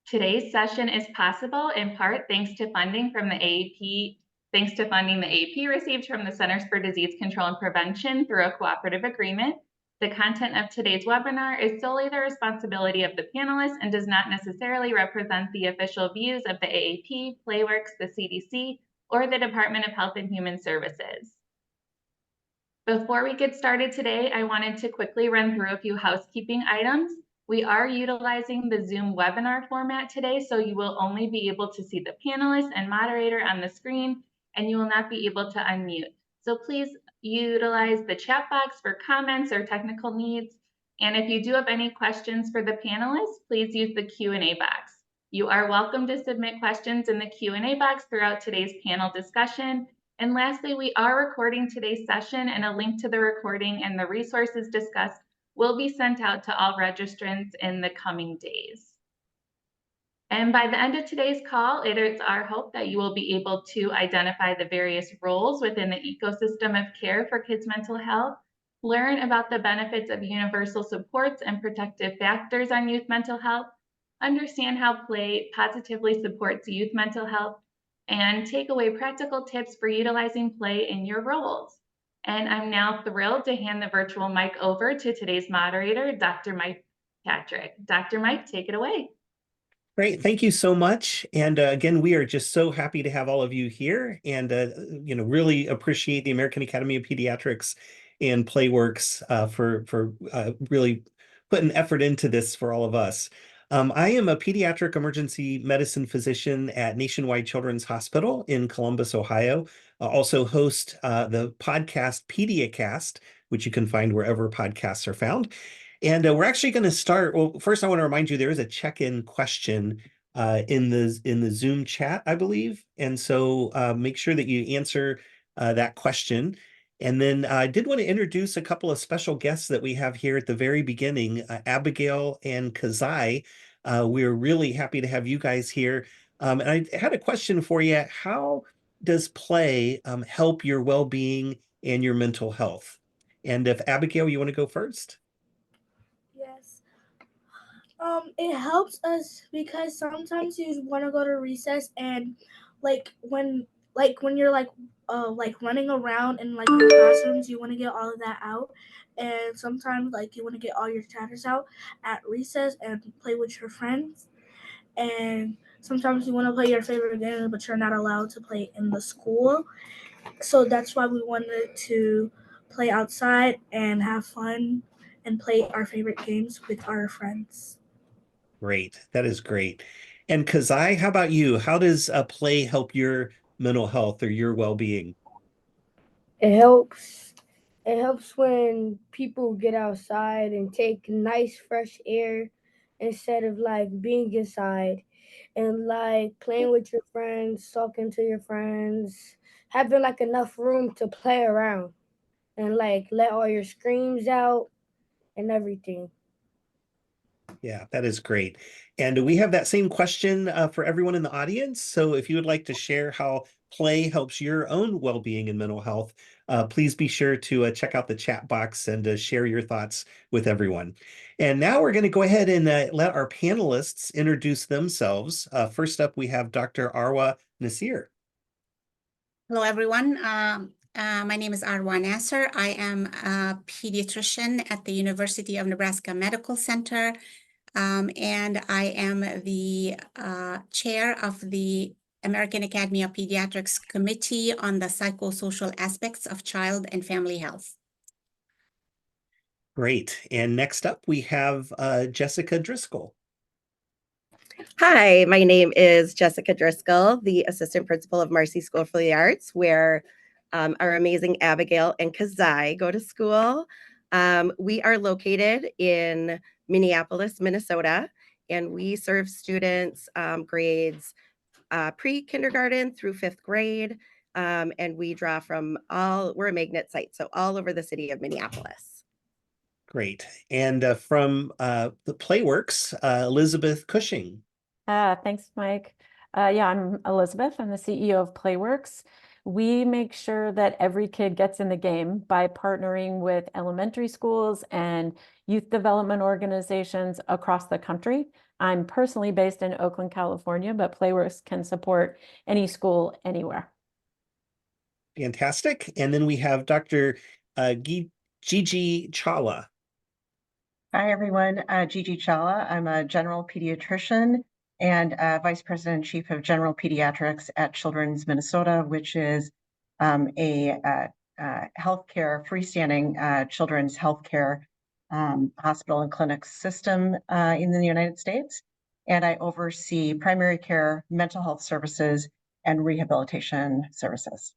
Today's session is possible in part thanks to funding from the AAP, thanks to funding the AAP received from the Centers for Disease Control and Prevention through a cooperative agreement. The content of today's webinar is solely the responsibility of the panelists and does not necessarily represent the official views of the AAP, Playworks, the CDC, or the Department of Health and Human Services. Before we get started today, I wanted to quickly run through a few housekeeping items. We are utilizing the Zoom webinar format today, so you will only be able to see the panelist and moderator on the screen, and you will not be able to unmute. So please utilize the chat box for comments or technical needs. And if you do have any questions for the panelists, please use the Q&A box. You are welcome to submit questions in the Q&A box throughout today's panel discussion. And lastly, we are recording today's session, and a link to the recording and the resources discussed will be sent out to all registrants in the coming days. And by the end of today's call, it is our hope that you will be able to identify the various roles within the ecosystem of care for kids' mental health, learn about the benefits of universal supports and protective factors on youth mental health, understand how play positively supports youth mental health, and take away practical tips for utilizing play in your roles. And I'm now thrilled to hand the virtual mic over to today's moderator, Dr. Mike Patrick. Dr. Mike, take it away. Great, thank you so much. And again, we are just so happy to have all of you here, and really appreciate the American Academy of Pediatrics and Playworks for really putting effort into this for all of us. I am a pediatric emergency medicine physician at Nationwide Children's Hospital in Columbus, Ohio. I also host the podcast PediaCast, which you can find wherever podcasts are found. And we're actually going to start. Well, first, I want to remind you there is a check-in question in the Zoom chat, I believe. And so make sure that you answer that question. And then I did want to introduce a couple of special guests that we have here at the very beginning, Abigail and Kazai. We're really happy to have you guys here. And I had a question for you. How does play help your well-being and your mental health? And if Abigail, you want to go first? Yes. It helps us because sometimes you want to go to recess and when you're running around in your classrooms, you want to get all of that out, and sometimes you want to get all your chatters out at recess and play with your friends, and sometimes you want to play your favorite game but you're not allowed to play in the school, so that's why we wanted to play outside and have fun and play our favorite games with our friends. Great. That is great. And Kazai, how about you? How does play help your mental health or your well-being? It helps. It helps when people get outside and take nice fresh air instead of being inside, and playing with your friends, talking to your friends, having enough room to play around and let all your screams out and everything. Yeah, that is great. And we have that same question for everyone in the audience. So if you would like to share how play helps your own well-being and mental health, please be sure to check out the chat box and share your thoughts with everyone. And now we're going to go ahead and let our panelists introduce themselves. First up, we have Dr. Arwa Nasir. Hello, everyone. My name is Arwa Nasser. I am a pediatrician at the University of Nebraska Medical Center, and I am the chair of the American Academy of Pediatrics Committee on the Psychosocial Aspects of Child and Family Health. Great. And next up, we have Jessica Driscoll. Hi, my name is Jessica Driscoll, the assistant principal of Marcy School for the Arts, where our amazing Abigail and Kazai go to school. We are located in Minneapolis, Minnesota, and we serve students grades pre-kindergarten through 5th grade, and we draw from we're a magnet site, so all over the city of Minneapolis. Great. And from the Playworks, Elizabeth Cushing. Thanks, Mike. Yeah, I'm Elizabeth. I'm the CEO of Playworks. we make sure that every kid gets in the game by partnering with elementary schools and youth development organizations across the country. I'm personally based in Oakland, California, but Playworks can support any school anywhere. Fantastic. And then we have Dr. Gigi Chawla. Hi, everyone. Gigi Chawla. I'm a general pediatrician and Vice President and Chief of General Pediatrics at Children's Minnesota, which is a healthcare, freestanding children's healthcare hospital and clinic system in the United States. And I oversee primary care, mental health services, and rehabilitation services.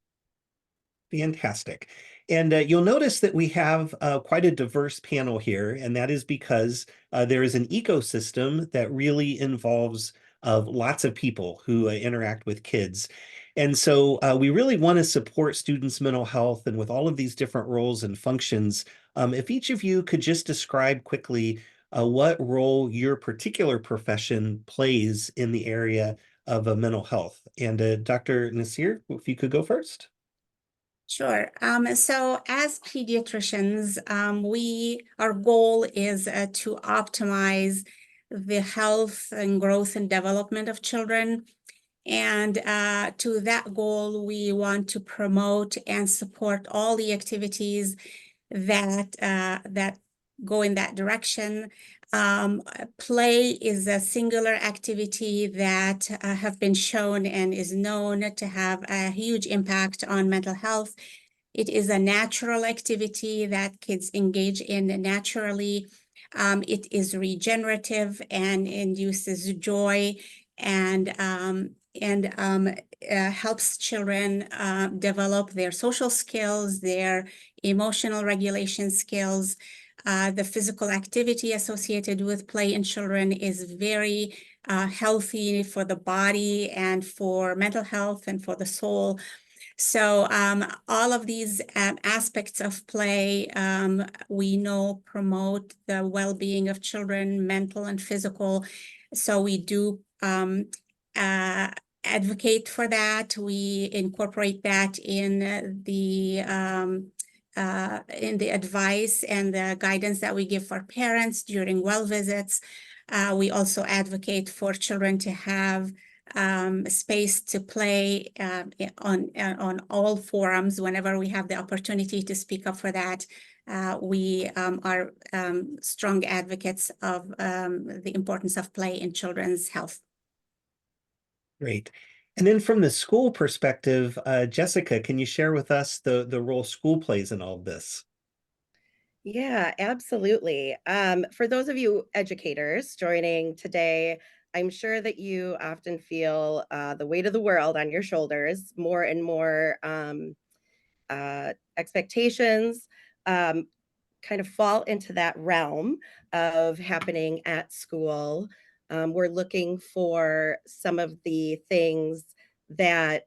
Fantastic. And you'll notice that we have quite a diverse panel here, and that is because there is an ecosystem that really involves lots of people who interact with kids. And so we really want to support students' mental health, and with all of these different roles and functions, if each of you could just describe quickly what role your particular profession plays in the area of mental health. And Dr. Nasir, if you could go first. Sure. So as pediatricians, our goal is to optimize the health and growth and development of children. And to that goal, we want to promote and support all the activities that go in that direction. Play is a singular activity that have been shown and is known to have a huge impact on mental health. It is a natural activity that kids engage in naturally. It is regenerative and induces joy and helps children develop their social skills, their emotional regulation skills. The physical activity associated with play in children is very healthy for the body and for mental health and for the soul. So all of these aspects of play, we know promote the well-being of children, mental and physical. So we do advocate for that. We incorporate that in the advice and the guidance that we give for parents during well visits. We also advocate for children to have space to play on all forums whenever we have the opportunity to speak up for that. We are strong advocates of the importance of play in children's health. Great. And then from the school perspective, Jessica, can you share with us the role school plays in all of this? Yeah, absolutely. For those of you educators joining today, I'm sure that you often feel the weight of the world on your shoulders, more and more expectations kind of fall into that realm of happening at school. We're looking for some of the things that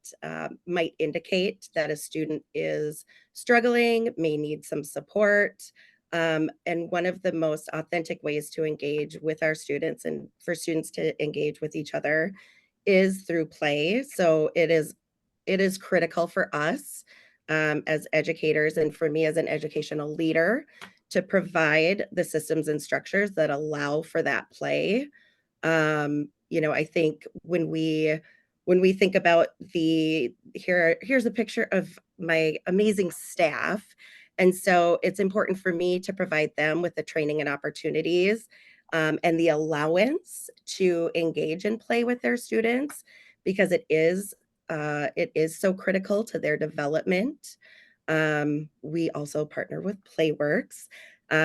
might indicate that a student is struggling, may need some support. And one of the most authentic ways to engage with our students and for students to engage with each other is through play. So it is critical for us as educators and for me as an educational leader to provide the systems and structures that allow for that play. I think when we think about here's a picture of my amazing staff. And so it's important for me to provide them with the training and opportunities and the allowance to engage and play with their students, because it is so critical to their development. We also partner with Playworks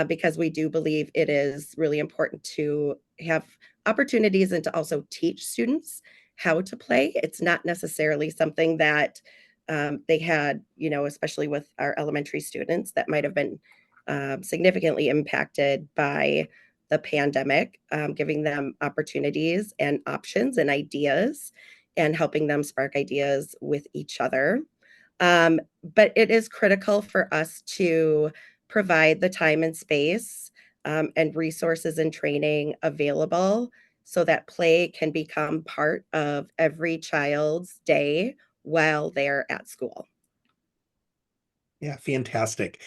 because we do believe it is really important to have opportunities and to also teach students how to play. It's not necessarily something that they had, especially with our elementary students that might have been significantly impacted by the pandemic, giving them opportunities and options and ideas and helping them spark ideas with each other. But it is critical for us to provide the time and space and resources and training available so that play can become part of every child's day while they're at school. Yeah, fantastic.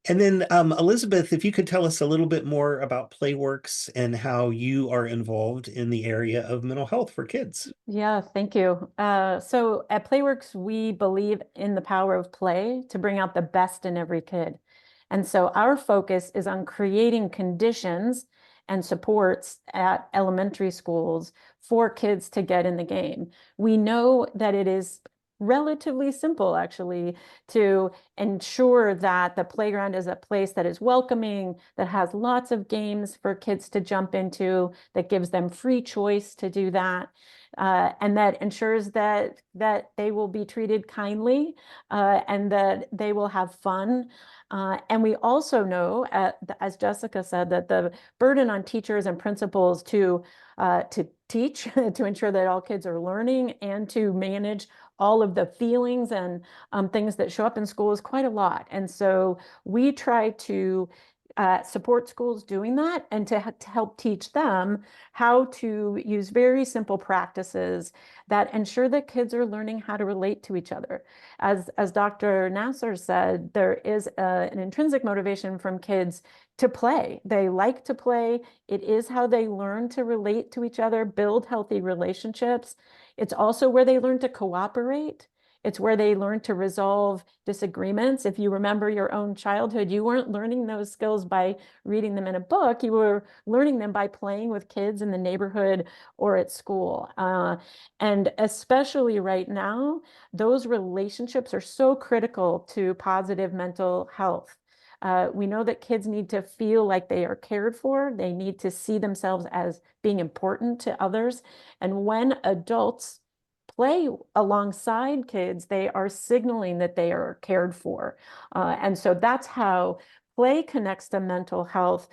And then Elizabeth, if you could tell us a little bit more about Playworks and how you are involved in the area of mental health for kids. Yeah, thank you. So at Playworks, we believe in the power of play to bring out the best in every kid. And so our focus is on creating conditions and supports at elementary schools for kids to get in the game. We know that it is relatively simple, actually, to ensure that the playground is a place that is welcoming, that has lots of games for kids to jump into, that gives them free choice to do that. And that ensures that they will be treated kindly and that they will have fun. And we also know, as Jessica said, that the burden on teachers and principals to teach, to ensure that all kids are learning and to manage all of the feelings and things that show up in school is quite a lot. And so we try to support schools doing that and to help teach them how to use very simple practices that ensure that kids are learning how to relate to each other. As Dr. Nasser said, there is an intrinsic motivation from kids to play. They like to play. It is how they learn to relate to each other, build healthy relationships. It's also where they learn to cooperate. It's where they learn to resolve disagreements. If you remember your own childhood, you weren't learning those skills by reading them in a book. You were learning them by playing with kids in the neighborhood or at school. And especially right now, those relationships are so critical to positive mental health. We know that kids need to feel like they are cared for. They need to see themselves as being important to others. And when adults play alongside kids, they are signaling that they are cared for. And so that's how play connects to mental health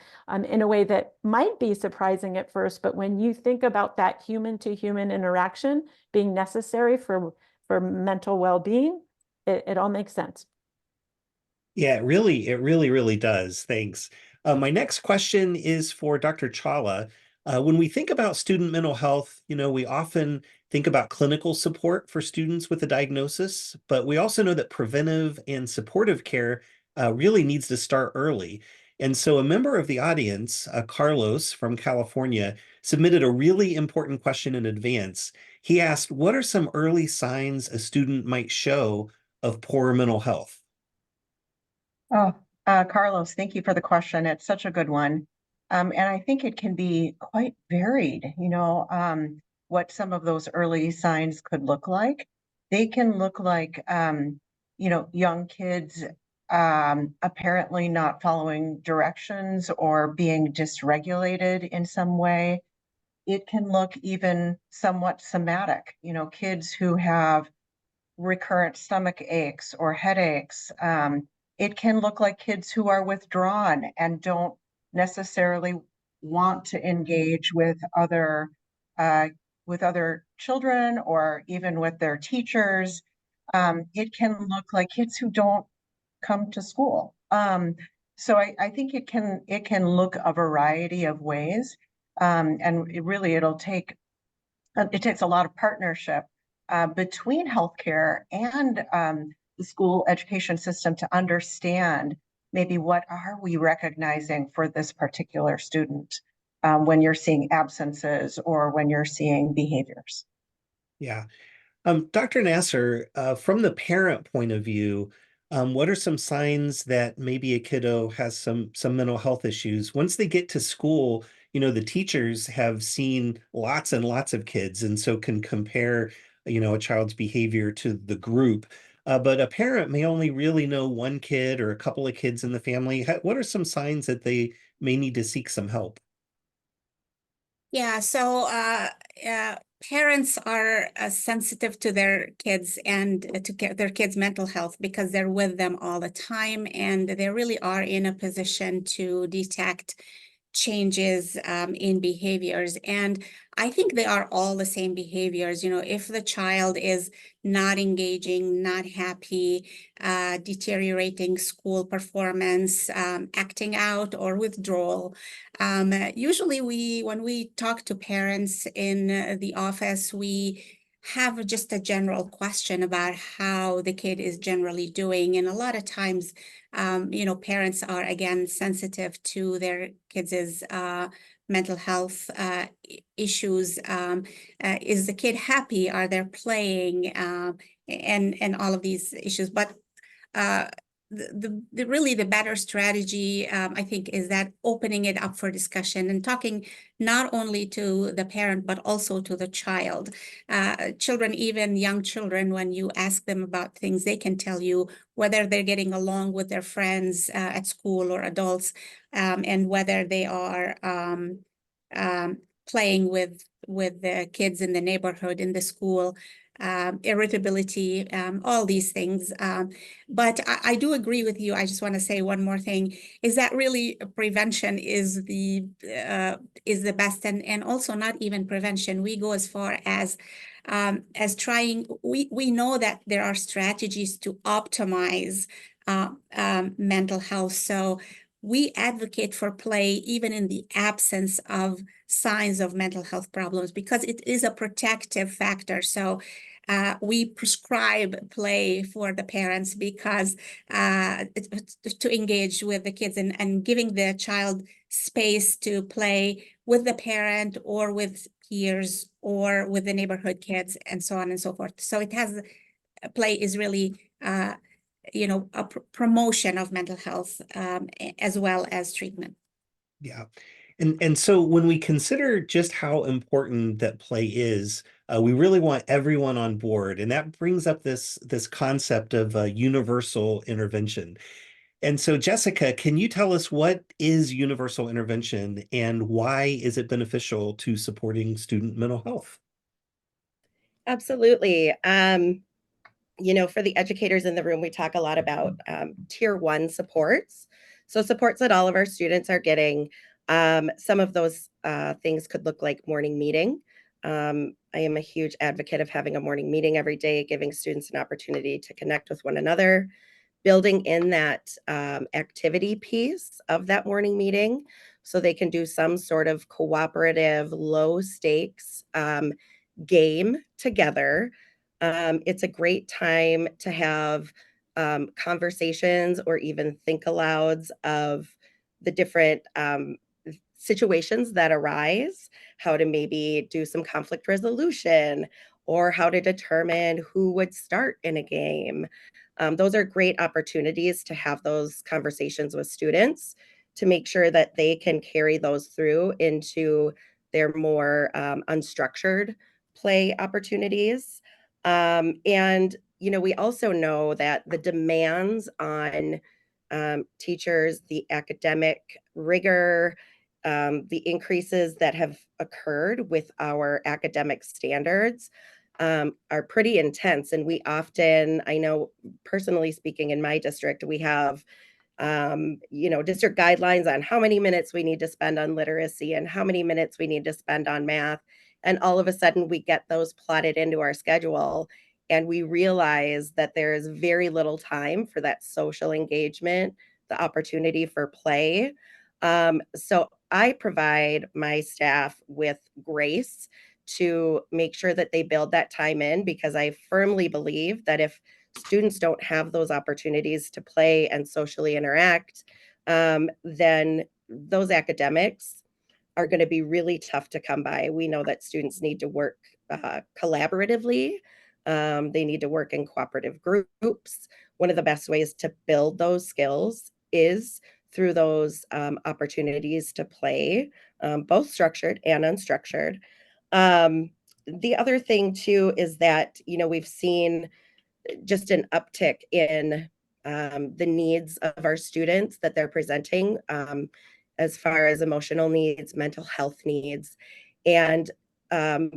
in a way that might be surprising at first, but when you think about that human-to-human interaction being necessary for mental well-being, it all makes sense. Yeah, it really does. Thanks. My next question is for Dr. Chawla. When we think about student mental health, we often think about clinical support for students with a diagnosis, but we also know that preventive and supportive care really needs to start early. And so a member of the audience, Carlos from California, submitted a really important question in advance. He asked, what are some early signs a student might show of poor mental health? Oh, Carlos, thank you for the question. It's such a good one. And I think it can be quite varied, what some of those early signs could look like. They can look like, young kids apparently not following directions or being dysregulated in some way. It can look even somewhat somatic, kids who have recurrent stomach aches or headaches. It can look like kids who are withdrawn and don't necessarily want to engage with other children or even with their teachers. It can look like kids who don't come to school. So I think it can look a variety of ways, and it takes a lot of partnership between healthcare and the school education system to understand maybe what are we recognizing for this particular student when you're seeing absences or when you're seeing behaviors. Yeah. Dr. Nasser, from the parent point of view, what are some signs that maybe a kiddo has some mental health issues? Once they get to school, the teachers have seen lots and lots of kids and so can compare, a child's behavior to the group. But a parent may only really know one kid or a couple of kids in the family. What are some signs that they may need to seek some help? Yeah, so parents are sensitive to their kids and to their kids' mental health because they're with them all the time, and they really are in a position to detect changes in behaviors. And I think they are all the same behaviors. If the child is not engaging, not happy, deteriorating school performance, acting out or withdrawal, usually when we talk to parents in the office, we have just a general question about how the kid is generally doing. And a lot of times, parents are, again, sensitive to their kids' mental health issues. Is the kid happy? Are they playing? And all of these issues. But really the better strategy, I think, is that opening it up for discussion and talking not only to the parent, but also to the child. Children, even young children, when you ask them about things, they can tell you whether they're getting along with their friends at school or adults, and whether they are playing with the kids in the neighborhood, in the school. Irritability, all these things. But I do agree with you. I just want to say one more thing, is that really prevention is the best, and also not even prevention. We go as far as trying, we know that there are strategies to optimize mental health. So we advocate for play even in the absence of signs of mental health problems, because it is a protective factor. So we prescribe play for the parents because to engage with the kids, and giving the child space to play with the parent or with peers or with the neighborhood kids, and so on and so forth. So play is really a promotion of mental health, as well as treatment. Yeah. And so when we consider just how important that play is, we really want everyone on board. And that brings up this concept of universal intervention. And so, Jessica, can you tell us what is universal intervention and why is it beneficial to supporting student mental health? Absolutely. For the educators in the room, we talk a lot about tier 1 supports. So supports that all of our students are getting. Some of those things could look like morning meeting. I am a huge advocate of having a morning meeting every day, giving students an opportunity to connect with one another, building in that activity piece of that morning meeting so they can do some sort of cooperative, low stakes game together. It's a great time to have conversations or even think alouds of the different situations that arise, how to maybe do some conflict resolution, or how to determine who would start in a game. Those are great opportunities to have those conversations with students to make sure that they can carry those through into their more unstructured play opportunities. And we also know that the demands on teachers, the academic rigor, the increases that have occurred with our academic standards are pretty intense. And we often, I know personally speaking in my district, we have district guidelines on how many minutes we need to spend on literacy and how many minutes we need to spend on math. And all of a sudden we get those plotted into our schedule and we realize that there is very little time for that social engagement, the opportunity for play. So I provide my staff with grace to make sure that they build that time in, because I firmly believe that if students don't have those opportunities to play and socially interact, then those academics are going to be really tough to come by. We know that students need to work collaboratively. They need to work in cooperative groups. One of the best ways to build those skills is through those opportunities to play, both structured and unstructured. The other thing too is that, we've seen just an uptick in the needs of our students that they're presenting as far as emotional needs, mental health needs. And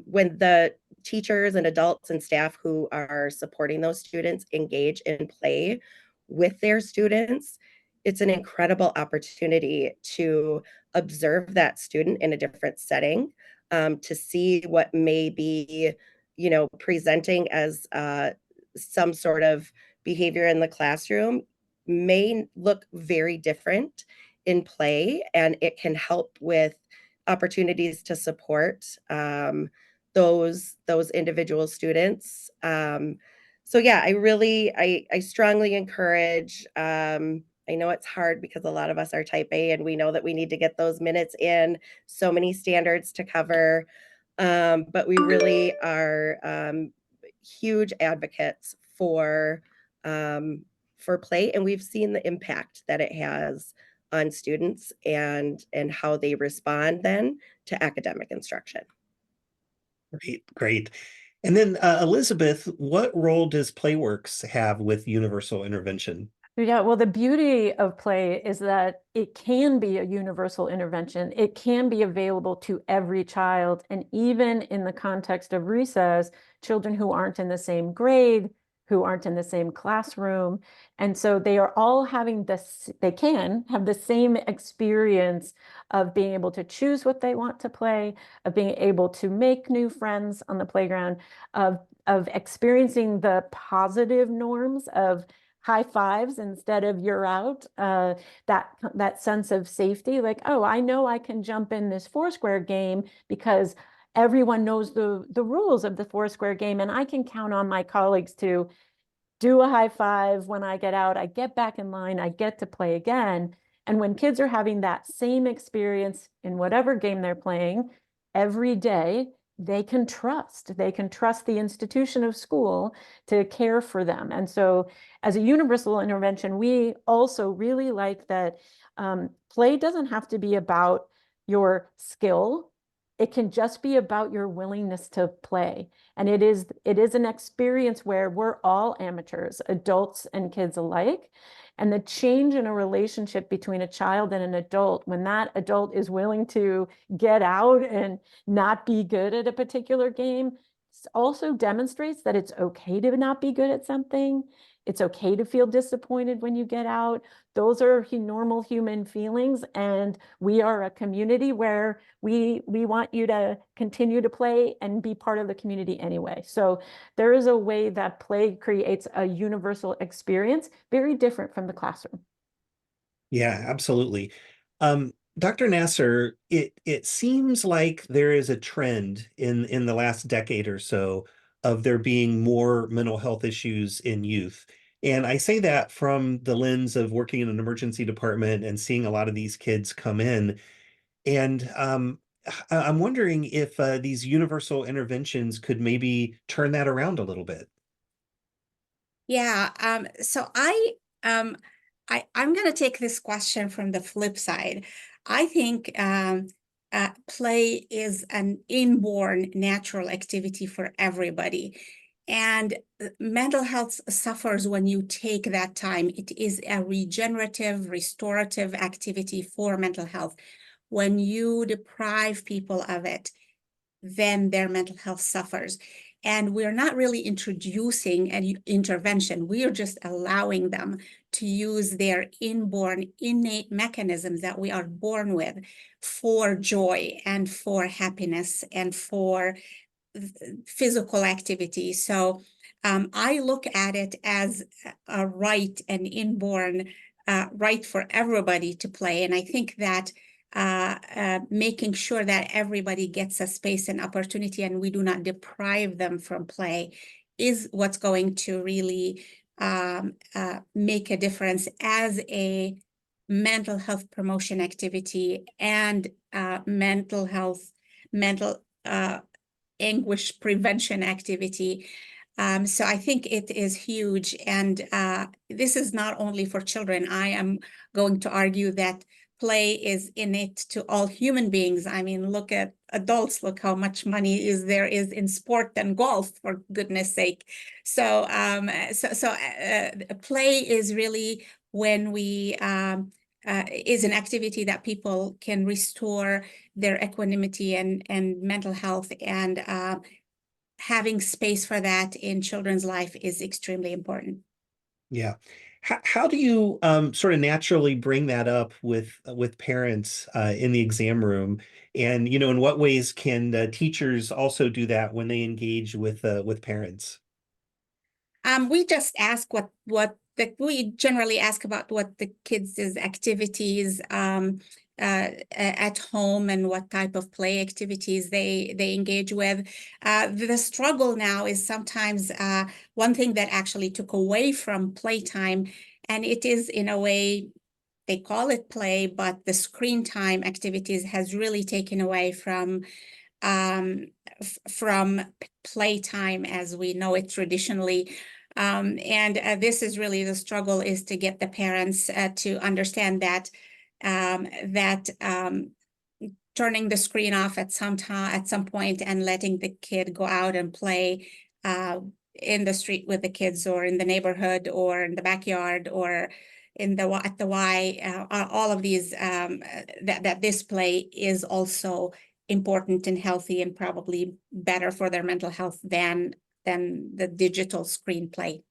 when the teachers and adults and staff who are supporting those students engage in play with their students, it's an incredible opportunity to observe that student in a different setting, to see what may be, presenting as some sort of behavior in the classroom may look very different in play, and it can help with opportunities to support those individual students. So yeah, I strongly encourage, I know it's hard because a lot of us are type A and we know that we need to get those minutes in, so many standards to cover. But we really are huge advocates for play, and we've seen the impact that it has on students and how they respond then to academic instruction. Great, great. And then Elizabeth, what role does Playworks have with universal intervention? Yeah, well, the beauty of play is that it can be a universal intervention. It can be available to every child. And even in the context of recess, children who aren't in the same grade, who aren't in the same classroom. And so they are all having this, they can have the same experience of being able to choose what they want to play, of being able to make new friends on the playground, of experiencing the positive norms of high fives instead of you're out, that sense of safety, like, oh, I know I can jump in this Foursquare game because everyone knows the rules of the Foursquare game, and I can count on my colleagues to do a high five when I get out, I get back in line, I get to play again. And when kids are having that same experience in whatever game they're playing every day, they can trust the institution of school to care for them. And so as a universal intervention, we also really like that play doesn't have to be about your skill. It can just be about your willingness to play. And it is an experience where we're all amateurs, adults and kids alike. And the change in a relationship between a child and an adult, when that adult is willing to get out and not be good at a particular game, also demonstrates that it's okay to not be good at something. It's okay to feel disappointed when you get out. Those are normal human feelings, and we are a community where we want you to continue to play and be part of the community anyway. So there is a way that play creates a universal experience, very different from the classroom. Yeah, absolutely. Dr. Nasser, it seems like there is a trend in the last decade or so of there being more mental health issues in youth. And I say that from the lens of working in an emergency department and seeing a lot of these kids come in. And I'm wondering if these universal interventions could maybe turn that around a little bit. Yeah, so I'm going to take this question from the flip side. I think play is an inborn natural activity for everybody. And mental health suffers when you take that time. It is a regenerative, restorative activity for mental health. When you deprive people of it, then their mental health suffers. And we're not really introducing an intervention. We are just allowing them to use their inborn, innate mechanisms that we are born with for joy and for happiness and for physical activity. So I look at it as a right, an inborn right for everybody to play. And I think that making sure that everybody gets a space and opportunity and we do not deprive them from play is what's going to really make a difference as a mental health promotion activity and mental anguish prevention activity. So I think it is huge. And this is not only for children. I am going to argue that play is innate to all human beings. I mean, look at adults, look how much money there is in sport and golf, for goodness sake. So, play is really when we is an activity that people can restore their equanimity and mental health, and having space for that in children's life is extremely important. Yeah. How do you sort of naturally bring that up with parents in the exam room? And, in what ways can teachers also do that when they engage with parents? We just ask we generally ask about what the kids' activities at home and what type of play activities they engage with. The struggle now is sometimes one thing that actually took away from playtime, and it is in a way, they call it play, but the screen time activities has really taken away from playtime as we know it traditionally. And this is really the struggle, is to get the parents to understand that turning the screen off at some point and letting the kid go out and play in the street with the kids, or in the neighborhood, or in the backyard, or at the Y, all of these, that this play is also important and healthy, and probably better for their mental health than the digital screen play.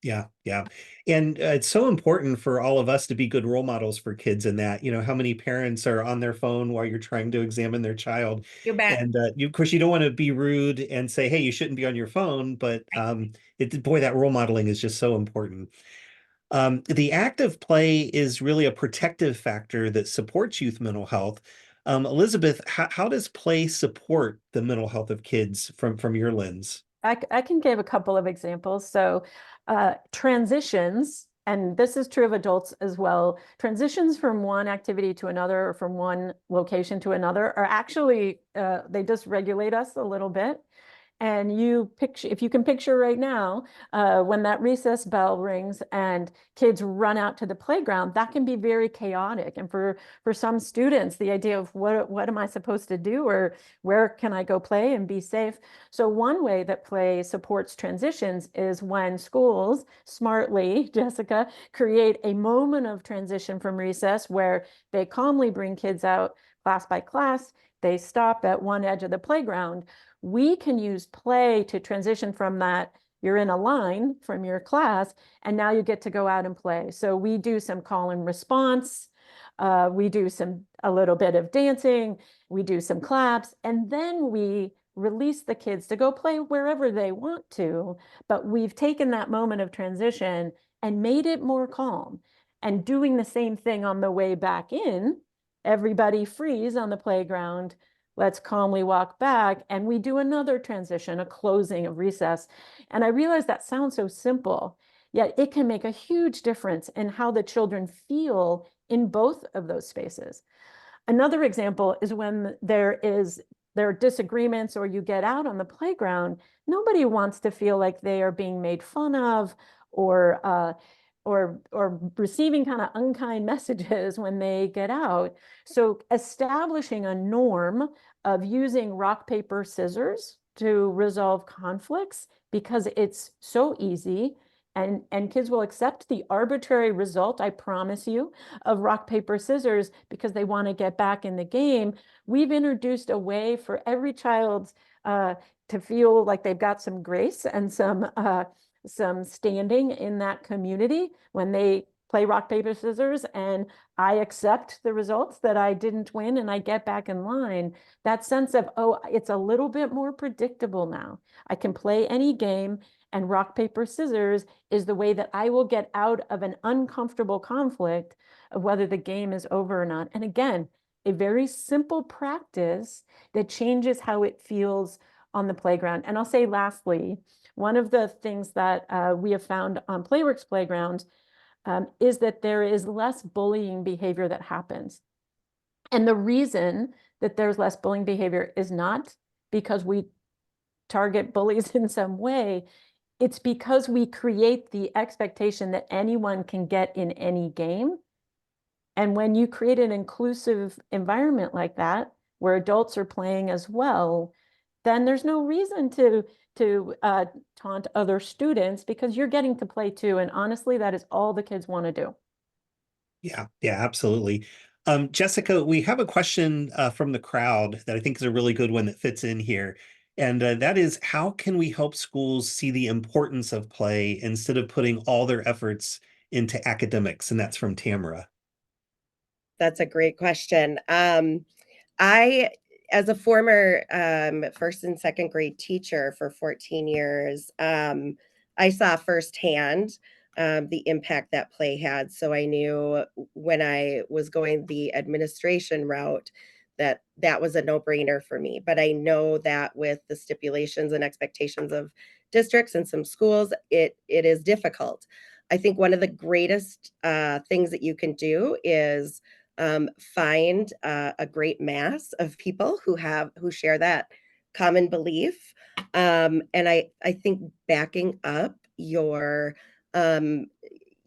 Yeah, yeah. And it's so important for all of us to be good role models for kids in that, how many parents are on their phone while you're trying to examine their child. You bet. And of course, you don't want to be rude and say, hey, you shouldn't be on your phone. But boy, that role modeling is just so important. The active play is really a protective factor that supports youth mental health. Elizabeth, how does play support the mental health of kids from your lens? I can give a couple of examples. So transitions, and this is true of adults as well, transitions from one activity to another, or from one location to another, are actually, they dysregulate us a little bit. And if you can picture right now, when that recess bell rings and kids run out to the playground, that can be very chaotic. And for some students, the idea of what am I supposed to do, or where can I go play and be safe? So one way that play supports transitions is when schools smartly, Jessica, create a moment of transition from recess where they calmly bring kids out class by class. They stop at one edge of the playground. We can use play to transition from that. You're in a line from your class, and now you get to go out and play. So we do some call and response. We do a little bit of dancing. We do some claps, and then we release the kids to go play wherever they want to. But we've taken that moment of transition and made it more calm. And doing the same thing on the way back in, everybody freeze on the playground. Let's calmly walk back, and we do another transition, a closing of recess. And I realize that sounds so simple, yet it can make a huge difference in how the children feel in both of those spaces. Another example is when there are disagreements, or you get out on the playground, nobody wants to feel like they are being made fun of, or receiving kind of unkind messages when they get out. So establishing a norm of using rock, paper, scissors to resolve conflicts, because it's so easy, and kids will accept the arbitrary result, I promise you, of rock, paper, scissors, because they want to get back in the game. We've introduced a way for every child to feel like they've got some grace and some standing in that community when they play rock, paper, scissors, and I accept the results that I didn't win and I get back in line. That sense of, oh, it's a little bit more predictable now. I can play any game, and rock, paper, scissors is the way that I will get out of an uncomfortable conflict of whether the game is over or not. And again, a very simple practice that changes how it feels on the playground. And I'll say lastly, one of the things that we have found on Playworks playgrounds is that there is less bullying behavior that happens. And the reason that there's less bullying behavior is not because we target bullies in some way. It's because we create the expectation that anyone can get in any game. And when you create an inclusive environment like that, where adults are playing as well, then there's no reason to taunt other students, because you're getting to play too. And honestly, that is all the kids want to do. Yeah, absolutely. Jessica, we have a question from the crowd that I think is a really good one that fits in here. And that is, how can we help schools see the importance of play instead of putting all their efforts into academics? And that's from Tamara. That's a great question. I, as a former first and second grade teacher for 14 years, I saw firsthand the impact that play had. So I knew when I was going the administration route that that was a no-brainer for me. But I know that with the stipulations and expectations of districts and some schools, it is difficult. I think one of the greatest things that you can do is find a great mass of people who share that common belief. And I think backing up your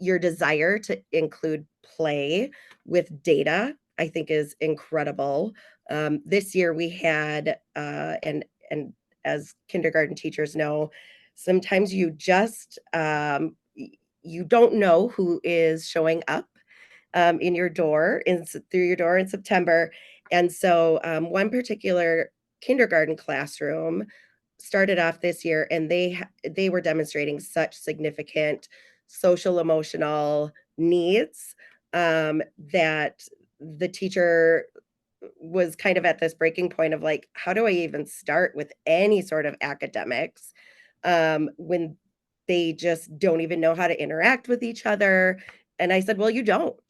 desire to include play with data, I think is incredible. This year we had, and as kindergarten teachers know, sometimes you just, you don't know who is showing up in your door, through your door in September. And so one particular kindergarten classroom started off this year, and they were demonstrating such significant social emotional needs that the teacher was kind of at this breaking point of like, how do I even start with any sort of academics when they just don't even know how to interact with each other? And I said, well, you don't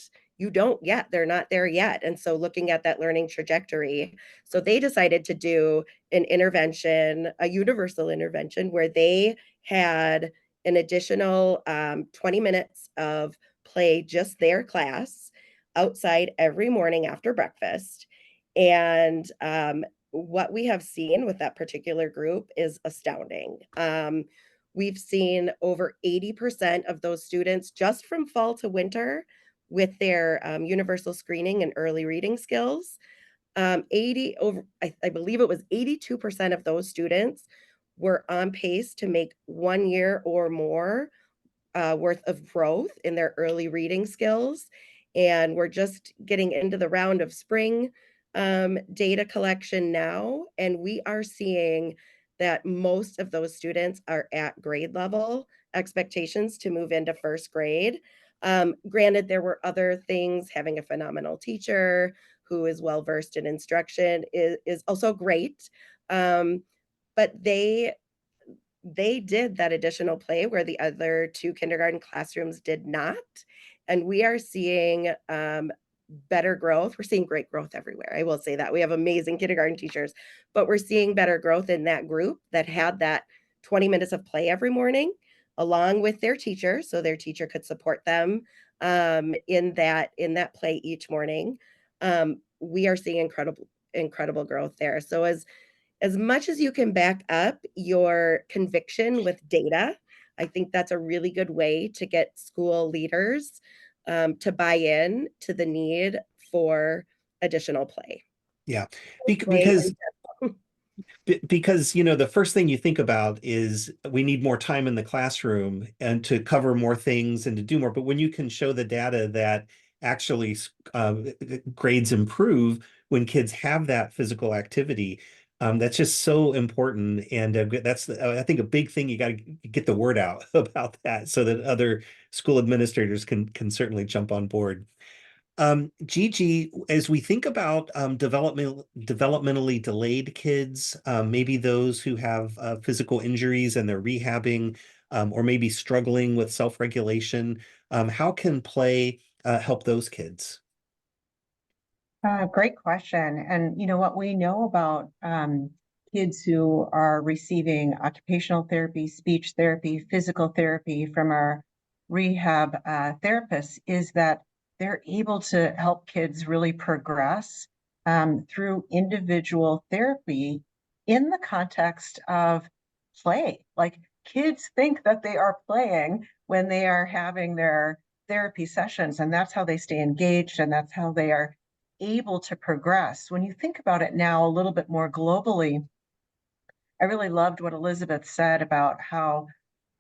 yet. They're not there yet. And so looking at that learning trajectory, so they decided to do an intervention, a universal intervention, where they had an additional 20 minutes of play, just their class, outside every morning after breakfast. And what we have seen with that particular group is astounding. We've seen over 80% of those students just from fall to winter with their universal screening and early reading skills. I believe it was 82% of those students were on pace to make 1 year or more worth of growth in their early reading skills. And we're just getting into the round of spring data collection now. And we are seeing that most of those students are at grade level expectations to move into first grade. Granted, there were other things. Having a phenomenal teacher who is well-versed in instruction is also great. But they did that additional play where the other two kindergarten classrooms did not. And we are seeing better growth. We're seeing great growth everywhere. I will say that. We have amazing kindergarten teachers, but we're seeing better growth in that group that had that 20 minutes of play every morning along with their teacher, so their teacher could support them in that play each morning. We are seeing incredible growth there. So as much as you can back up your conviction with data, I think that's a really good way to get school leaders to buy in to the need for additional play. Yeah, because the first thing you think about is we need more time in the classroom and to cover more things and to do more. But when you can show the data that actually grades improve when kids have that physical activity, that's just so important. And that's, I think, a big thing. You got to get the word out about that so that other school administrators can certainly jump on board. Gigi, as we think about developmentally delayed kids, maybe those who have physical injuries and they're rehabbing, or maybe struggling with self-regulation, how can play help those kids? Great question. And what we know about kids who are receiving occupational therapy, speech therapy, physical therapy from our rehab therapists is that they're able to help kids really progress through individual therapy in the context of play. Like, kids think that they are playing when they are having their therapy sessions, and that's how they stay engaged, and that's how they are able to progress. When you think about it now a little bit more globally, I really loved what Elizabeth said about how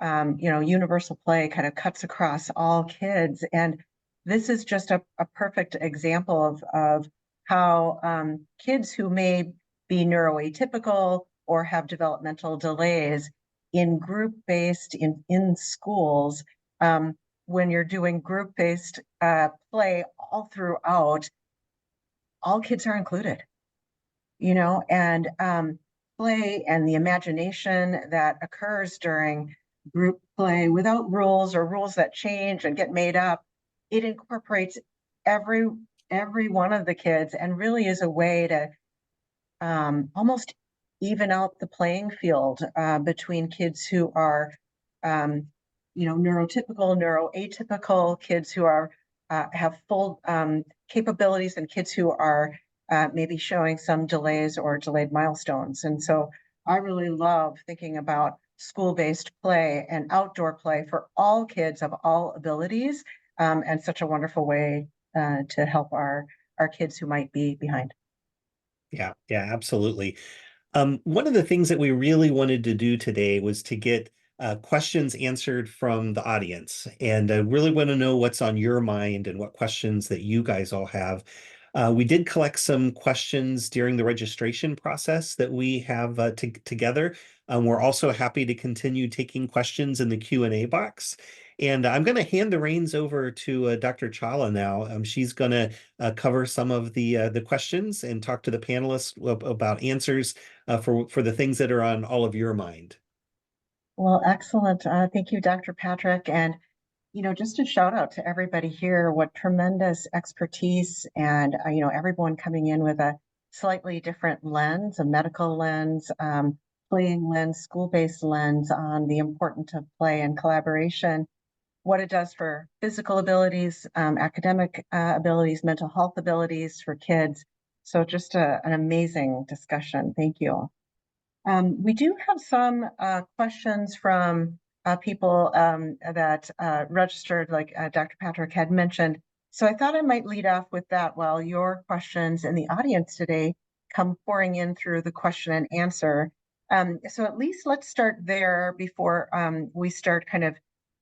universal play kind of cuts across all kids. And this is just a perfect example of how kids who may be neuroatypical or have developmental delays in group-based in schools, when you're doing group-based play all throughout, all kids are included, and play and the imagination that occurs during group play without rules or rules that change and get made up. It incorporates every one of the kids and really is a way to almost even out the playing field between kids who are, neurotypical, neuroatypical, kids who are have full capabilities, and kids who are maybe showing some delays or delayed milestones. And so I really love thinking about school-based play and outdoor play for all kids of all abilities, and such a wonderful way to help our kids who might be behind. Yeah, absolutely. One of the things that we really wanted to do today was to get questions answered from the audience. And I really want to know what's on your mind and what questions that you guys all have. We did collect some questions during the registration process that we have together. We're also happy to continue taking questions in the Q&A box. And I'm going to hand the reins over to Dr. Chawla now. She's going to cover some of the questions and talk to the panelists about answers for the things that are on all of your mind. Well, excellent. Thank you, Dr. Patrick. And, just a shout out to everybody here, what tremendous expertise and, everyone coming in with a slightly different lens, a medical lens, playing lens, school-based lens on the importance of play and collaboration, what it does for physical abilities, academic abilities, mental health abilities for kids. So just an amazing discussion. Thank you. We do have some questions from people that registered, like Dr. Patrick had mentioned. So I thought I might lead off with that while your questions in the audience today come pouring in through the question and answer. So at least let's start there before we start kind of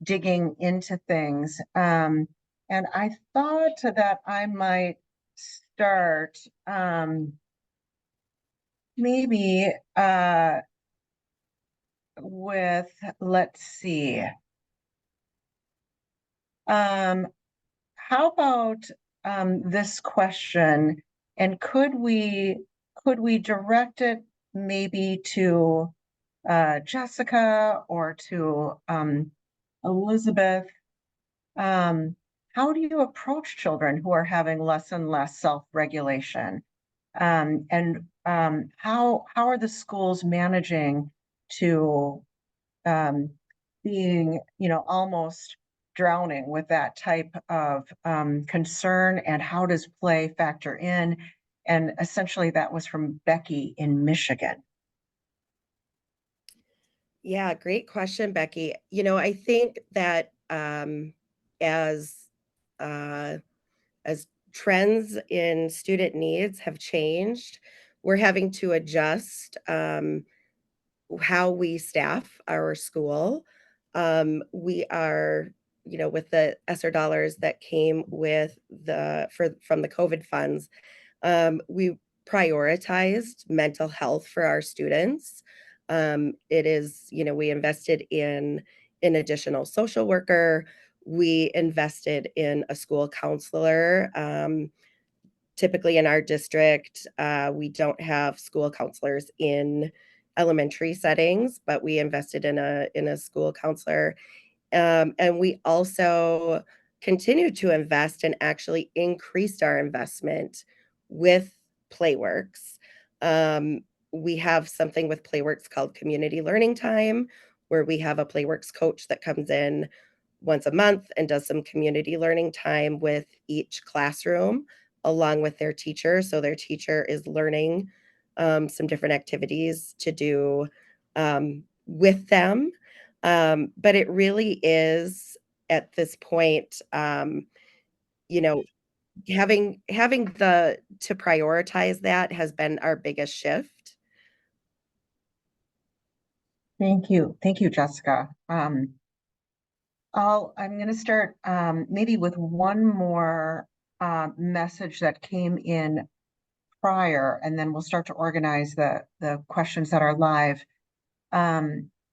digging into things. And I thought that I might start maybe with, let's see. How about this question? And could we direct it maybe to Jessica or to Elizabeth? How do you approach children who are having less and less self-regulation? And how are the schools managing to being, almost drowning with that type of concern, and how does play factor in? And essentially that was from Becky in Michigan. Yeah, great question, Becky. I think that as trends in student needs have changed, we're having to adjust how we staff our school. We are, with the ESSER dollars that came with from the COVID funds, we prioritized mental health for our students. It is, we invested in an additional social worker. We invested in a school counselor. Typically in our district, we don't have school counselors in elementary settings, but we invested in a school counselor. And we also continued to invest and actually increased our investment with Playworks. We have something with Playworks called Community Learning Time, where we have a Playworks coach that comes in once a month and does some community learning time with each classroom along with their teacher. So their teacher is learning some different activities to do with them. But it really is at this point, having to prioritize that has been our biggest shift. Thank you, Jessica. I'm going to start maybe with one more message that came in prior, and then we'll start to organize the questions that are live.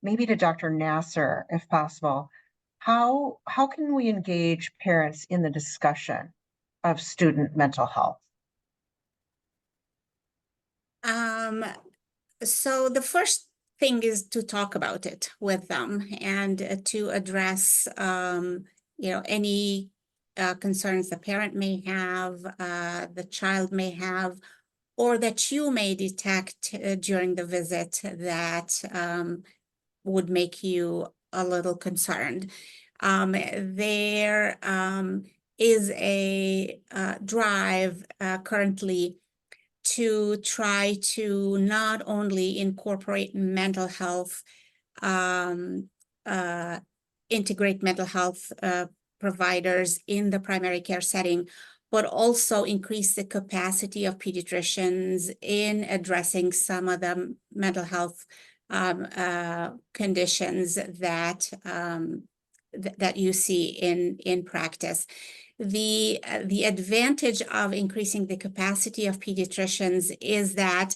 Maybe to Dr. Nasser, if possible. How can we engage parents in the discussion of student mental health? So the first thing is to talk about it with them and to address, any concerns the parent may have, the child may have, or that you may detect during the visit that would make you a little concerned. There is a drive currently to try to not only incorporate mental health, integrate mental health providers in the primary care setting, but also increase the capacity of pediatricians in addressing some of the mental health conditions that that you see in practice. The advantage of increasing the capacity of pediatricians is that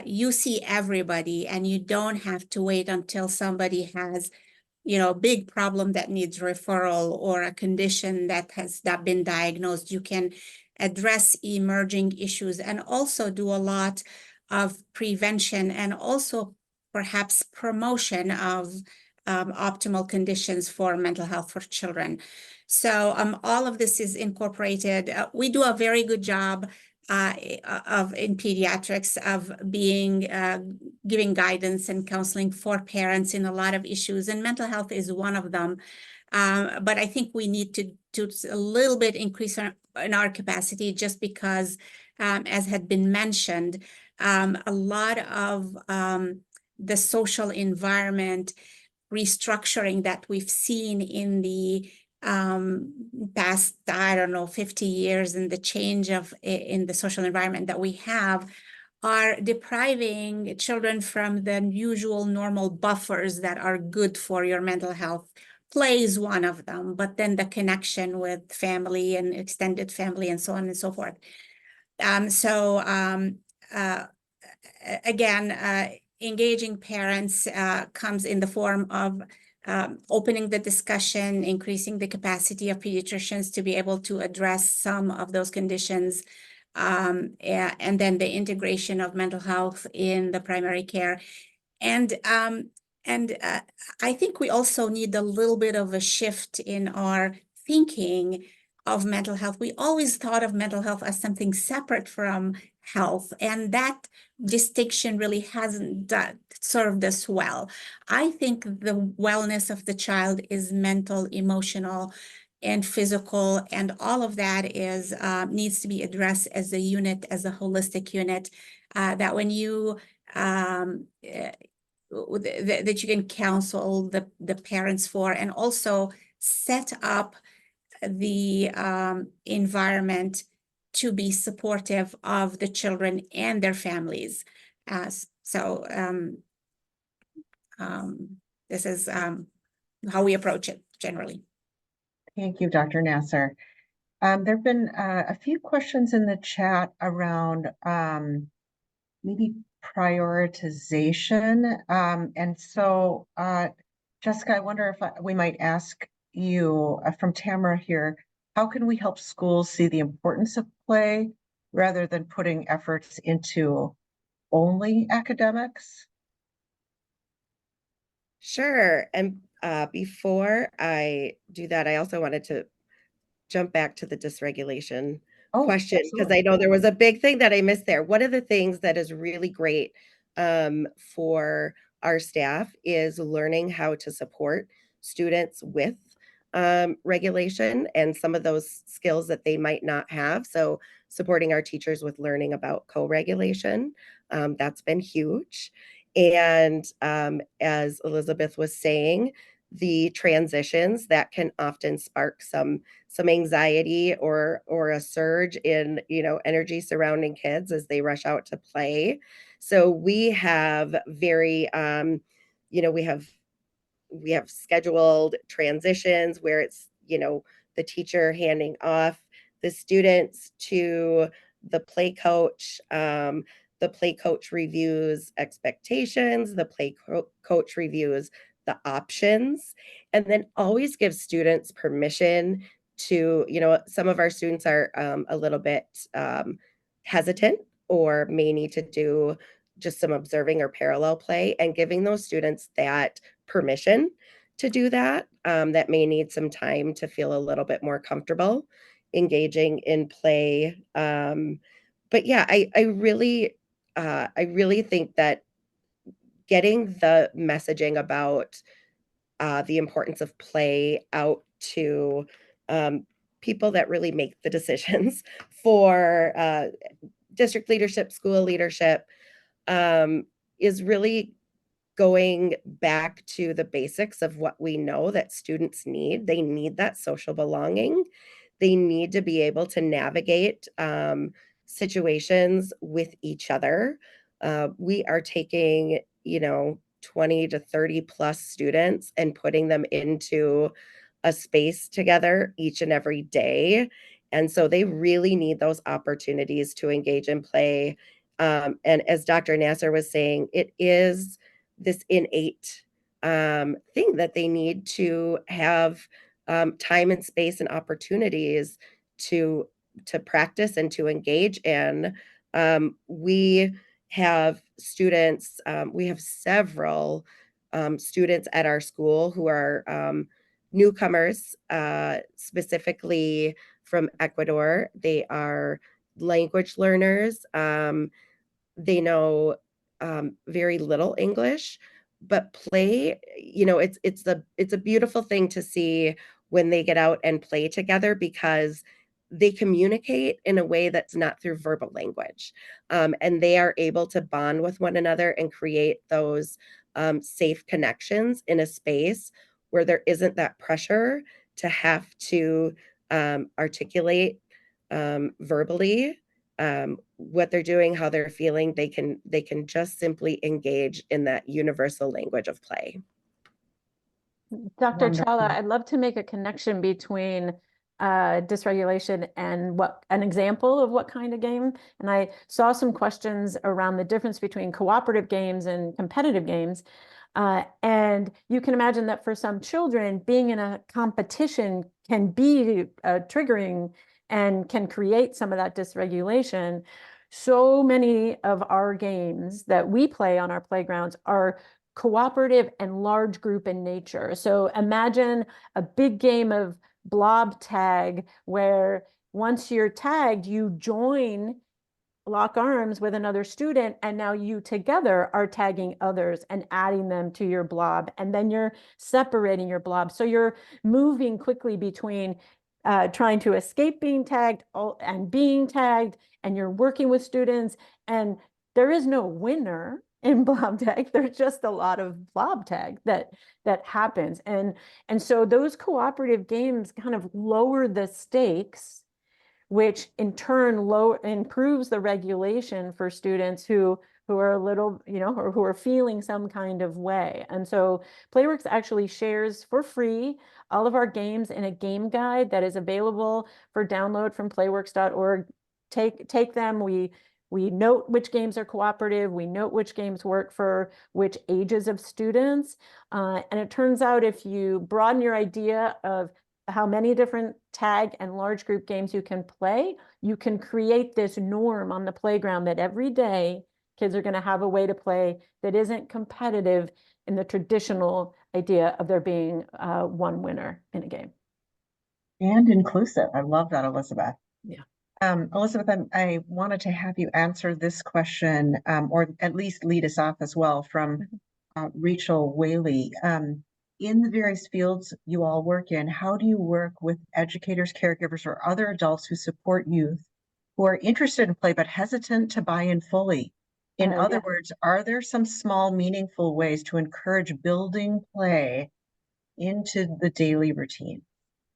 you see everybody, and you don't have to wait until somebody has, a big problem that needs referral or a condition that has not been diagnosed. You can address emerging issues and also do a lot of prevention and also perhaps promotion of optimal conditions for mental health for children. So all of this is incorporated. We do a very good job in pediatrics of giving guidance and counseling for parents in a lot of issues, and mental health is one of them. But I think we need to a little bit increase in our capacity, just because, as had been mentioned, a lot of the social environment restructuring that we've seen in the past, 50 years, and the change in the social environment that we have are depriving children from the usual normal buffers that are good for your mental health. Play is one of them, but then the connection with family and extended family and so on and so forth. Again, engaging parents comes in the form of opening the discussion, increasing the capacity of pediatricians to be able to address some of those conditions, and then the integration of mental health in the primary care. And I think we also need a little bit of a shift in our thinking of mental health. We always thought of mental health as something separate from health, and that distinction really hasn't served us well. I think the wellness of the child is mental, emotional, and physical, and all of that is needs to be addressed as a unit, as a holistic unit, that when you that you can counsel the parents for, and also set up the environment to be supportive of the children and their families. This is how we approach it generally. Thank you, Dr. Nasser. There have been a few questions in the chat around maybe prioritization. And so, Jessica, I wonder if we might ask you from Tamara here, how can we help schools see the importance of play rather than putting efforts into only academics? Sure. And before I do that, I also wanted to jump back to the dysregulation question, because I know there was a big thing that I missed there. One of the things that is really great for our staff is learning how to support students with regulation and some of those skills that they might not have. So supporting our teachers with learning about co-regulation, that's been huge. And as Elizabeth was saying, the transitions that can often spark some anxiety or a surge in energy surrounding kids as they rush out to play. So we have very we have scheduled transitions where it's the teacher handing off the students to the play coach. The play coach reviews expectations, the play coach reviews the options, and then always gives students permission to, some of our students are a little bit hesitant or may need to do just some observing or parallel play, and giving those students that permission to do that, that may need some time to feel a little bit more comfortable engaging in play. But yeah, I really think that getting the messaging about the importance of play out to people that really make the decisions for district leadership, school leadership, is really going back to the basics of what we know that students need. They need that social belonging. They need to be able to navigate situations with each other. We are taking, 20 to 30 plus students and putting them into a space together each and every day. And so they really need those opportunities to engage in play. And as Dr. Nasser was saying, it is this innate thing that they need to have time and space and opportunities to practice and to engage in. We have students, we have several students at our school who are newcomers, specifically from Ecuador. They are language learners. They know very little English, but play, it's a beautiful thing to see when they get out and play together, because they communicate in a way that's not through verbal language. And they are able to bond with one another and create those safe connections in a space where there isn't that pressure to have to articulate verbally what they're doing, how they're feeling. They can just simply engage in that universal language of play. Dr. Wonderful. Chawla, I'd love to make a connection between dysregulation and an example of what kind of game. And I saw some questions around the difference between cooperative games and competitive games. And you can imagine that for some children, being in a competition can be triggering and can create some of that dysregulation. So many of our games that we play on our playgrounds are cooperative and large group in nature. So imagine a big game of blob tag where once you're tagged, you join, lock arms with another student, and now you together are tagging others and adding them to your blob, and then you're separating your blob. So you're moving quickly between trying to escape being tagged and being tagged, and you're working with students, and there is no winner in blob tag. There's just a lot of blob tag that happens. And so those cooperative games kind of lower the stakes, which in turn improves the regulation for students who are a little, or who are feeling some kind of way. And so Playworks actually shares for free all of our games in a game guide that is available for download from playworks.org. Take them. We note which games are cooperative. We note which games work for which ages of students. And it turns out if you broaden your idea of how many different tag and large group games you can play, you can create this norm on the playground that every day kids are going to have a way to play that isn't competitive in the traditional idea of there being one winner in a game. And inclusive. I love that, Elizabeth. Yeah. Elizabeth, I wanted to have you answer this question, or at least lead us off as well, from Rachel Whaley. In the various fields you all work in, how do you work with educators, caregivers, or other adults who support youth who are interested in play but hesitant to buy in fully? In other words, are there some small, meaningful ways to encourage building play into the daily routine?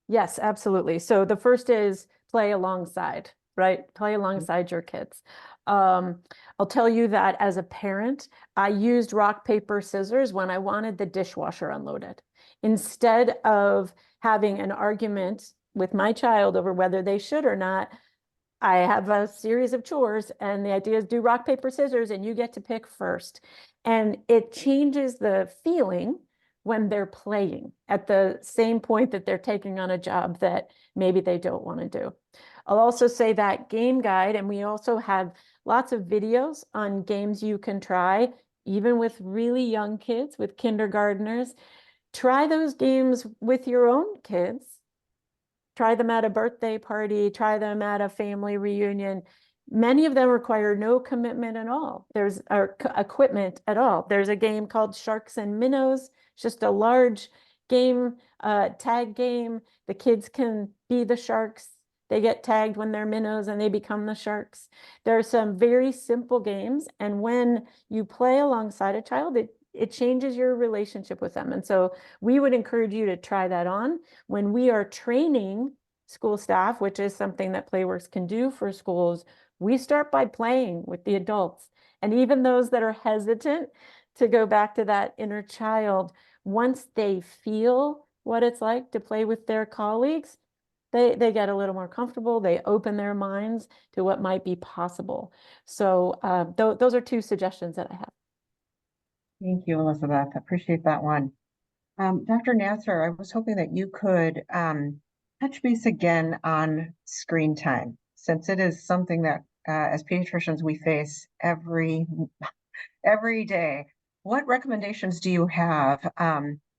Yes, absolutely. So the first is play alongside, right? Play alongside your kids. I'll tell you that as a parent, I used rock, paper, scissors when I wanted the dishwasher unloaded. Instead of having an argument with my child over whether they should or not, I have a series of chores, and the idea is do rock, paper, scissors, and you get to pick first. And it changes the feeling when they're playing at the same point that they're taking on a job that maybe they don't want to do. I'll also say that game guide, and we also have lots of videos on games you can try, even with really young kids, with kindergartners. Try those games with your own kids. Try them at a birthday party, try them at a family reunion. Many of them require no commitment at all. There's equipment at all. There's a game called Sharks and Minnows, just a large game, tag game. The kids can be the sharks. They get tagged when they're minnows and they become the sharks. There are some very simple games. And when you play alongside a child, it changes your relationship with them. And so we would encourage you to try that on. When we are training school staff, which is something that Playworks can do for schools, we start by playing with the adults. And even those that are hesitant to go back to that inner child, once they feel what it's like to play with their colleagues, they get a little more comfortable. They open their minds to what might be possible. So those are two suggestions that I have. Thank you, Elizabeth. Appreciate that one. Dr. Nasser, I was hoping that you could touch base again on screen time, since it is something that as pediatricians we face every day. What recommendations do you have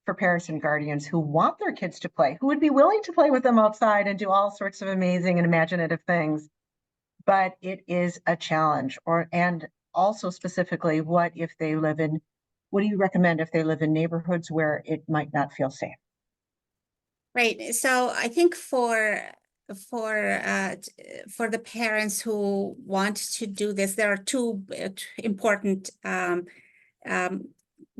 for parents and guardians who want their kids to play, who would be willing to play with them outside and do all sorts of amazing and imaginative things, but it is a challenge? And also specifically, what do you recommend if they live in neighborhoods where it might not feel safe? Right. So I think for the parents who want to do this, there are two important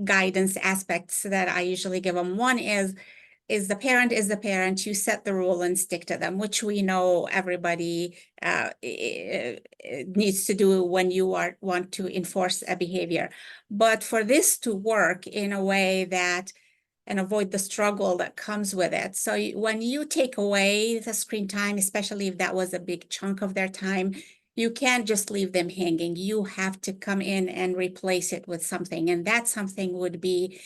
guidance aspects that I usually give them. One is the parent is the parent. You set the rule and stick to them, which we know everybody needs to do when you want to enforce a behavior. But for this to work in a way that and avoid the struggle that comes with it. So when you take away the screen time, especially if that was a big chunk of their time, you can't just leave them hanging. You have to come in and replace it with something. And that something would be,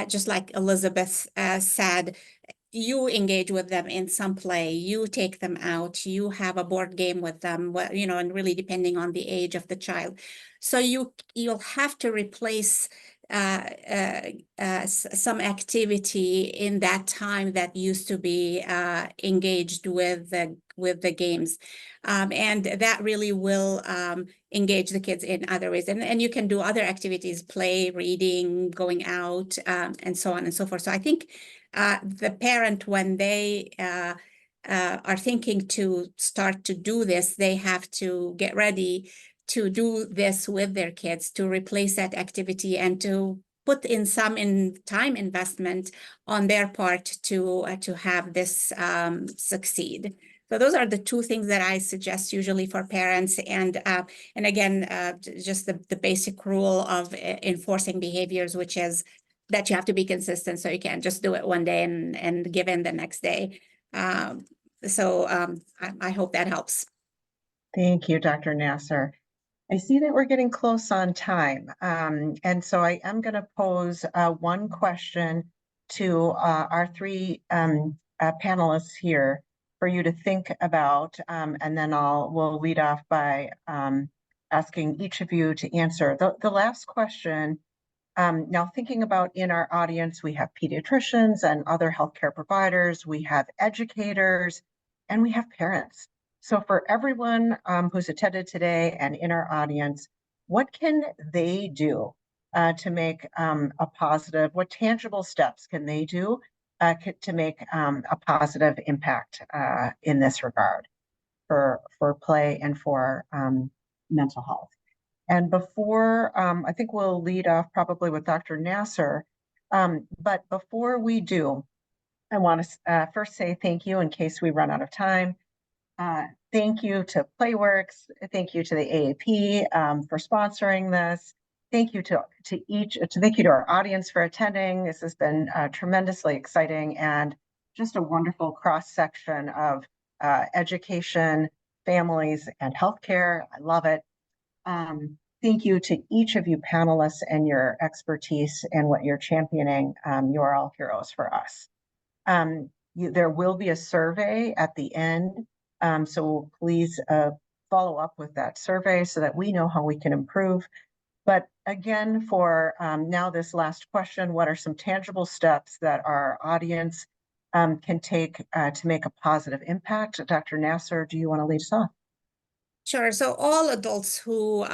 just like Elizabeth said, you engage with them in some play, you take them out, you have a board game with them, and really depending on the age of the child. So you'll have to replace some activity in that time that used to be engaged with the games, and that really will engage the kids in other ways. And you can do other activities, play, reading, going out, and so on and so forth. So I think the parent, when they are thinking to start to do this, they have to get ready to do this with their kids, to replace that activity and to put in some time investment on their part to have this succeed. So those are the two things that I suggest usually for parents. And again, just the basic rule of enforcing behaviors, which is that you have to be consistent. So you can't just do it one day and give in the next day. So I hope that helps. Thank you, Dr. Nasser. I see that we're getting close on time. And so I am going to pose one question to our three panelists here for you to think about, and then we'll lead off by asking each of you to answer. The last question, now thinking about in our audience, we have pediatricians and other healthcare providers, we have educators, and we have parents. So for everyone who's attended today and in our audience, what can they do to make a positive, what tangible steps can they do to make a positive impact in this regard for play and for mental health? And before, I think we'll lead off probably with Dr. Nasser, but before we do, I want to first say thank you in case we run out of time. Thank you to Playworks. Thank you to the AAP for sponsoring this. Thank you thank you to our audience for attending. This has been tremendously exciting and just a wonderful cross section of education, families, and healthcare. I love it. Thank you to each of you panelists and your expertise and what you're championing. You are all heroes for us. There will be a survey at the end So please follow up with that survey so that we know how we can improve. But again, for now, this last question, what are some tangible steps that our audience can take to make a positive impact? Dr. Nasser, do you want to lead us off? Sure. So all adults who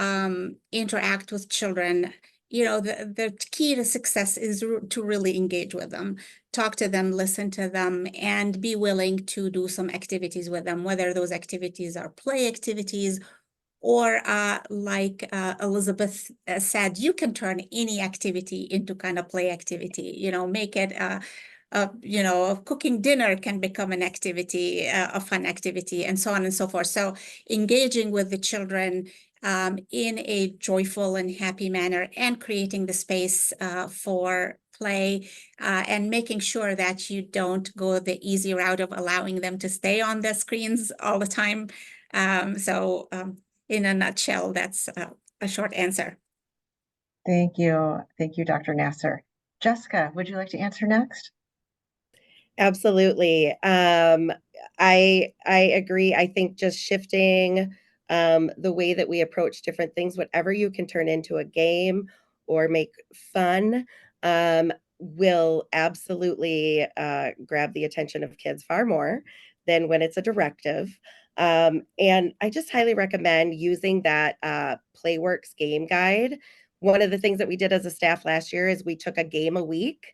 interact with children, the key to success is to really engage with them, talk to them, listen to them, and be willing to do some activities with them, whether those activities are play activities or like Elizabeth said, you can turn any activity into kind of play activity, make it cooking dinner can become an activity, a fun activity, and so on and so forth. So engaging with the children in a joyful and happy manner and creating the space for play and making sure that you don't go the easy route of allowing them to stay on the screens all the time. In a nutshell, that's a short answer. Thank you. Thank you, Dr. Nasser. Jessica, would you like to answer next? Absolutely. I agree. I think just shifting the way that we approach different things, whatever you can turn into a game or make fun, will absolutely grab the attention of kids far more than when it's a directive. And I just highly recommend using that Playworks game guide. One of the things that we did as a staff last year is we took a game a week.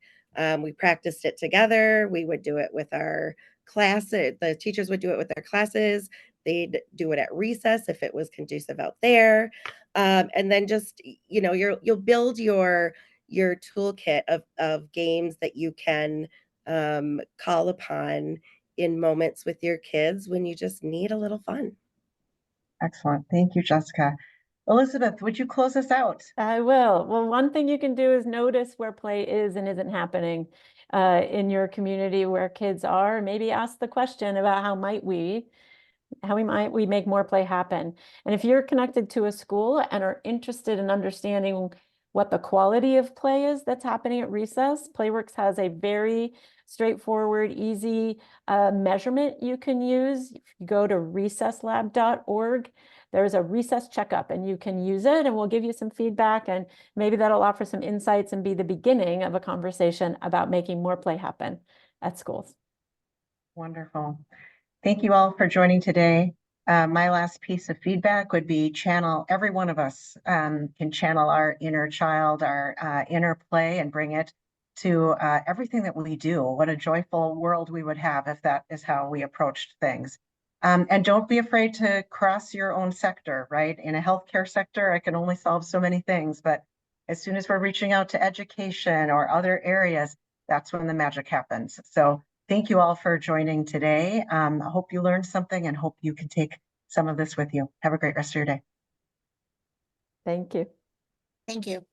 We practiced it together. We would do it with our class. The teachers would do it with their classes. They'd do it at recess if it was conducive out there. And then just, you'll build your toolkit of games that you can call upon in moments with your kids when you just need a little fun. Excellent. Thank you, Jessica. Elizabeth, would you close us out? I will. Well, one thing you can do is notice where play is and isn't happening in your community where kids are. Maybe ask the question about how might we make more play happen. And if you're connected to a school and are interested in understanding what the quality of play is that's happening at recess, Playworks has a very straightforward, easy measurement you can use. If you go to recesslab.org, there's a recess checkup and you can use it and we'll give you some feedback and maybe that'll offer some insights and be the beginning of a conversation about making more play happen at schools. Wonderful. Thank you all for joining today. My last piece of feedback would be every one of us can channel our inner child, our inner play and bring it to everything that we do. What a joyful world we would have if that is how we approached things. And don't be afraid to cross your own sector, right? In a healthcare sector, I can only solve so many things, but as soon as we're reaching out to education or other areas, that's when the magic happens. So thank you all for joining today. I hope you learned something and hope you can take some of this with you. Have a great rest of your day. Thank you. Thank you.